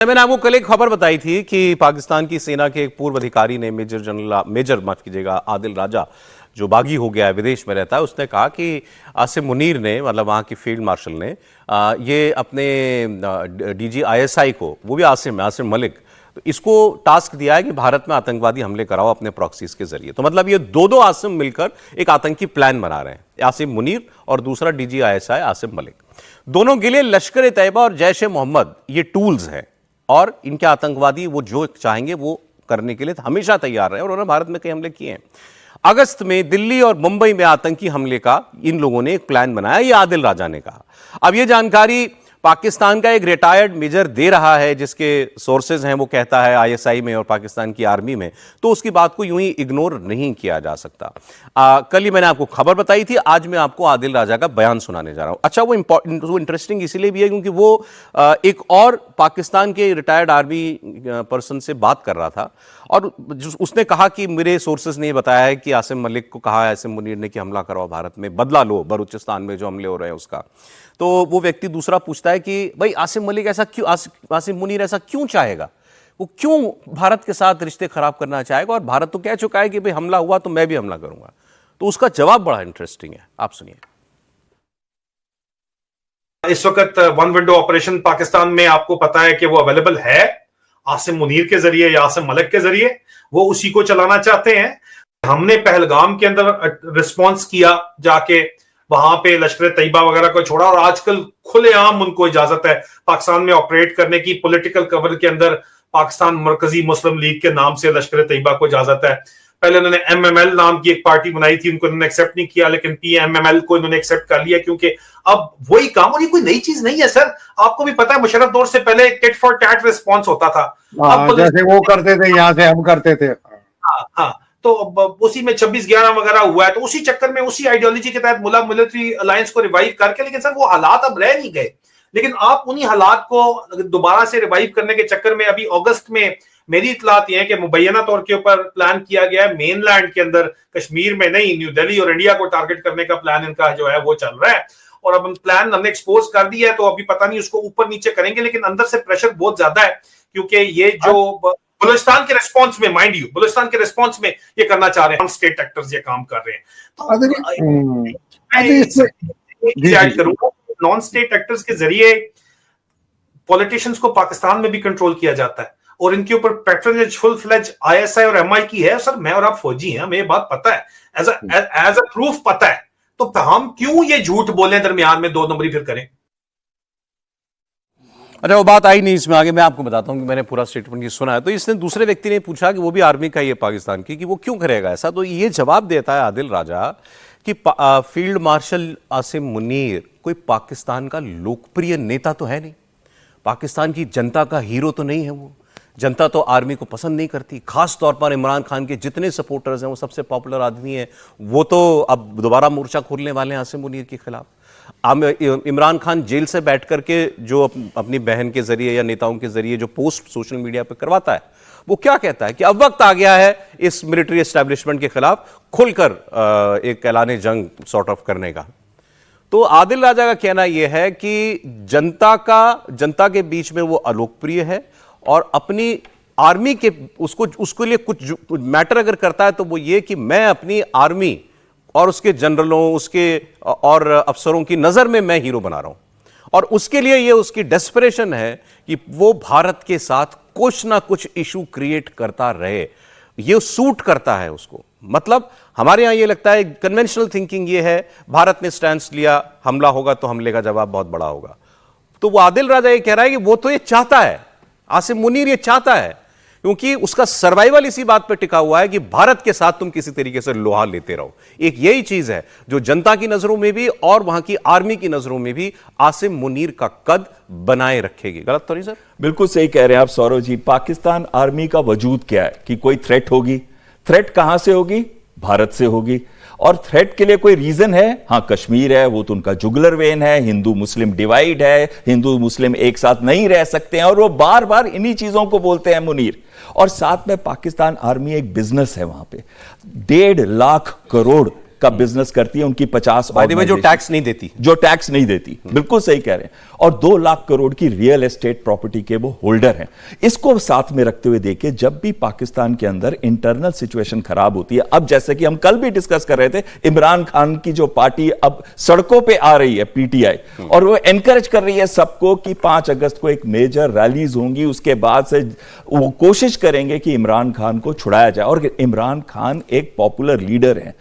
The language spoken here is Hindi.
मैंने आपको कल एक खबर बताई थी कि पाकिस्तान की सेना के एक पूर्व अधिकारी ने मेजर माफ कीजिएगा आदिल राजा जो बागी हो गया है, विदेश में रहता है, उसने कहा कि आसिम मुनीर ने, मतलब वहाँ की फील्ड मार्शल ने ये अपने डीजी आईएसआई को, वो भी आसिम मलिक, तो इसको टास्क दिया है कि भारत में आतंकवादी हमले कराओ अपने प्रॉक्सीज के जरिए। तो मतलब ये दो आसिम मिलकर एक आतंकी प्लान बना रहे हैं, आसिम मुनीर और दूसरा डीजी आईएसआई आसिम मलिक। दोनों के लिए लश्कर ए तैयबा और जैश ए मोहम्मद ये टूल्स हैं और इनके आतंकवादी वो जो चाहेंगे वो करने के लिए हमेशा तैयार रहे और उन्होंने भारत में कई हमले किए हैं। अगस्त में दिल्ली और मुंबई में आतंकी हमले का इन लोगों ने एक प्लान बनाया, ये आदिल राजा ने कहा। अब ये जानकारी पाकिस्तान का एक रिटायर्ड मेजर दे रहा है, जिसके सोर्सेज हैं वो कहता है आईएसआई में और पाकिस्तान की आर्मी में, तो उसकी बात को यूं ही इग्नोर नहीं किया जा सकता। कल ही मैंने आपको खबर बताई थी, आज मैं आपको आदिल राजा का बयान सुनाने जा रहा हूं। अच्छा, वो इंटरेस्टिंग इसीलिए भी है क्योंकि वो एक और पाकिस्तान के रिटायर्ड आर्मी पर्सन से बात कर रहा था और उसने कहा कि मेरे सोर्सेज ने बताया है कि आसिम मलिक को कहा है आसिम मुनीर ने कि हमला कराओ भारत में, बदला लो बलूचिस्तान में जो हमले हो रहे हैं उसका। तो वो व्यक्ति दूसरा पूछता है कि भाई आसिम मलिक ऐसा क्यों, आसिम मुनीर ऐसा क्यों चाहेगा, वो क्यों भारत के साथ रिश्ते खराब करना चाहेगा, और भारत तो कह चुका है कि भाई हमला हुआ तो मैं भी हमला करूंगा। तो उसका जवाब बड़ा इंटरेस्टिंग है, आप सुनिए। इस वक्त वन विंडो ऑपरेशन पाकिस्तान में आपको पता है कि वो अवेलेबल है आसिम मुनीर के जरिए या आसिम मलिक के जरिए, वो उसी को चलाना चाहते हैं। हमने पहलगाम के अंदर रिस्पॉन्स किया, जाके वहां पे लश्कर तैयबा वगैरह को छोड़ा और आजकल खुलेआम उनको इजाजत है पाकिस्तान में ऑपरेट करने की। पॉलिटिकल कवर के अंदर पाकिस्तान मरकजी मुस्लिम लीग के नाम से लश्कर तैयबा को इजाजत है। पहले उन्होंने एमएमएल नाम की एक पार्टी बनाई थी, उनको इन्होंने एक्सेप्ट नहीं किया, लेकिन पीएमएमएल को इन्होंने एक्सेप्ट कर लिया क्योंकि अब वही काम, और ये कोई नई चीज नहीं है सर। आपको भी पता है मुशर्रफ दौर से पहले टिट फॉर टैट रिस्पॉन्स होता था। अब जैसे वो करते थे यहाँ से हम करते थे। हाँ, तो उसी में 26/11 वगैरह हुआ है, तो उसी चक्कर में उसी आइडियोलॉजी के तहत मुला मिलिट्री अलायंस को रिवाइव करके, लेकिन सर वो हालात अब रह नहीं गए। लेकिन आप उन्हीं हालात को दोबारा से रिवाइव करने के चक्कर में अभी अगस्त में मेरी इतलात ये है कि मुबैना तौर के ऊपर प्लान किया गया है मेनलैंड के अंदर, कश्मीर में नहीं, न्यू दिल्ली और इंडिया को टारगेट करने का प्लान इनका जो है वो चल रहा है। और अब प्लान हमने एक्सपोज कर दिया है, तो अभी पता नहीं उसको ऊपर नीचे करेंगे, लेकिन अंदर से प्रेशर बहुत ज्यादा है क्योंकि ये जो बलूचिस्तान के रिस्पॉन्स में, माइंड यू, बलूचिस्तान के रिस्पॉन्स में ये करना चाह रहे हैं, स्टेट एक्टर्स ये काम कर रहे हैं। तो नॉन स्टेट एक्टर्स के जरिए पॉलिटिशियंस को पाकिस्तान में भी कंट्रोल किया जाता है और इनके ऊपर पैट्रनेज फुल फ्लेज आईएसआई और एमआई की है। सर मैं और आप फौजी हैं, हमें ये बात पता है, एज अ प्रूफ पता है, तो हम क्यों ये झूठ बोले दरमियान में, दो नंबरी फिर करें। अच्छा, वो बात आई नहीं इसमें आगे, मैं आपको बताता हूँ कि मैंने पूरा स्टेटमेंट ये सुना है। तो इसने दूसरे व्यक्ति ने पूछा कि वो भी आर्मी का ही है पाकिस्तान की, कि वो क्यों करेगा ऐसा। तो ये जवाब देता है आदिल राजा कि फील्ड मार्शल आसिम मुनीर कोई पाकिस्तान का लोकप्रिय नेता तो है नहीं, पाकिस्तान की जनता का हीरो तो नहीं है वो। जनता तो आर्मी को पसंद नहीं करती, खास तौर पर इमरान खान के जितने सपोर्टर्स हैं, वो सबसे पॉपुलर आदमी है, वो तो अब दोबारा मोर्चा खोलने वाले हैं आसिम मुनीर के खिलाफ। इमरान खान जेल से बैठ करके जो अपनी बहन के जरिए या नेताओं के जरिए जो पोस्ट सोशल मीडिया पर करवाता है, वो क्या कहता है कि अब वक्त आ गया है इस मिलिट्री एस्टेब्लिशमेंट के खिलाफ खुलकर एक ऐलान जंग सॉर्ट ऑफ करने का। तो आदिल राजा का कहना यह है कि जनता के बीच में वो अलोकप्रिय है और अपनी आर्मी के उसके लिए कुछ मैटर अगर करता है तो वो ये कि मैं अपनी आर्मी और उसके जनरलों, उसके और अफसरों की नजर में मैं हीरो बना रहा हूं, और उसके लिए ये उसकी डेस्परेशन है कि वो भारत के साथ कुछ ना कुछ इशू क्रिएट करता रहे। ये सूट करता है उसको। मतलब हमारे यहां ये लगता है, कन्वेंशनल थिंकिंग ये है, भारत ने स्टैंड लिया, हमला होगा तो हमले का जवाब बहुत बड़ा होगा। तो वो आदिल राजा ये कह रहा है कि वो तो ये चाहता है, आसिम मुनीर ये चाहता है, क्योंकि उसका सर्वाइवल इसी बात पर टिका हुआ है कि भारत के साथ तुम किसी तरीके से लोहा लेते रहो। एक यही चीज है जो जनता की नजरों में भी और वहां की आर्मी की नजरों में भी आसिम मुनीर का कद बनाए रखेगी। गलत तो नहीं सर? बिल्कुल सही कह रहे हैं आप सौरव जी। पाकिस्तान आर्मी का वजूद क्या है कि कोई थ्रेट होगी, थ्रेट कहां से होगी? भारत से होगी। और थ्रेट के लिए कोई रीजन है? हाँ, कश्मीर है, वो तो उनका जुगलर वेन है, हिंदू मुस्लिम डिवाइड है, हिंदू मुस्लिम एक साथ नहीं रह सकते हैं, और वो बार बार इन्हीं चीजों को बोलते हैं मुनीर। और साथ में पाकिस्तान आर्मी एक बिजनेस है, वहां पे 1.5 लाख करोड़ का बिजनेस करती है, उनकी 50 में जो organization- टैक्स नहीं देती, जो टैक्स नहीं देती, बिल्कुल सही कह रहे हैं, और 2 लाख करोड़ की रियल एस्टेट प्रॉपर्टी के वो होल्डर हैं। इसको साथ में रखते हुए देखिए, जब भी पाकिस्तान के अंदर इंटरनल सिचुएशन खराब होती है, अब जैसे कि हम कल भी डिस्कस कर रहे थे, इमरान खान की जो पार्टी अब सड़कों पे आ रही है, पीटीआई, और वो एनकरेज कर रही है सबको कि 5 अगस्त को एक मेजर रैलीज होंगी, उसके बाद से वो कोशिश करेंगे कि इमरान खान को छुड़ाया जाए, और इमरान खान एक पॉपुलर लीडर हैं।